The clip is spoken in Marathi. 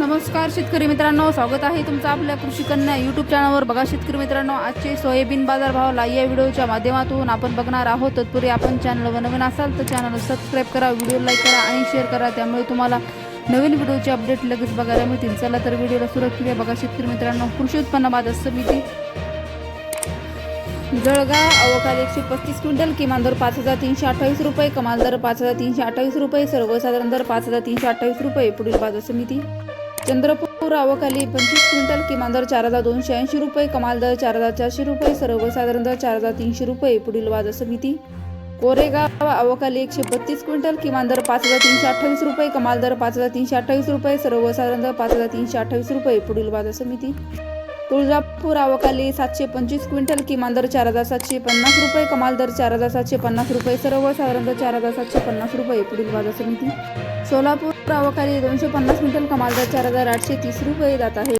नमस्कार शेतकरी मित्रांनो, स्वागत आहे तुमचं आपल्या कृषी कन्या यूट्यूब चॅनलवर। बघा शेतकरी मित्रांनो, आजचे सोयाबीन बाजार भाव लाईव्ह या व्हिडिओच्या माध्यमातून आपण बघणार आहोत। तत्पूर्वी आपण चॅनलवर नवीन असाल तर चॅनल सबस्क्राइब करा, व्हिडिओ लाईक करा आणि शेअर करा, त्यामुळे तुम्हाला नवीन व्हिडिओचे अपडेट लगेच बघायला मिळतील। चला तर व्हिडिओला सुरुवात करूया। बघा शेतकरी मित्रांनो, कृषी उत्पन्न बाजार समिती जळगाव अवकाल 135 क्विंटल, किमान दर 5328 रुपये, कमाल दर 5328 रुपये, सर्वसाधारण दर 5328 रुपये। पुढील बाजार समिती चंद्रपूर अवकाली 25 क्विंटल, किमान दर 4280 रुपये, कमाल दर 4400 रुपये, सर्वसाधारण दर 4300 रुपये। पुढील बाजार समिती कोरेगाव अवकाली 132 क्विंटल, किमान दर 5328 रुपये, कमाल दर 5328 रुपये, सर्वसाधारण दर 5328 रुपये। पुढील बाजार समिती तुळजापूर अवकाली 725 क्विंटल, किमान दर 4750 रुपये, कमाल दर 4750 रुपये, सर्वसाधारण दर 4750 रुपये। पुढील बाजार समिती सोलापूर अवकाली 250 क्विंटल, कमाल दर 4830 रुपये जात आहे।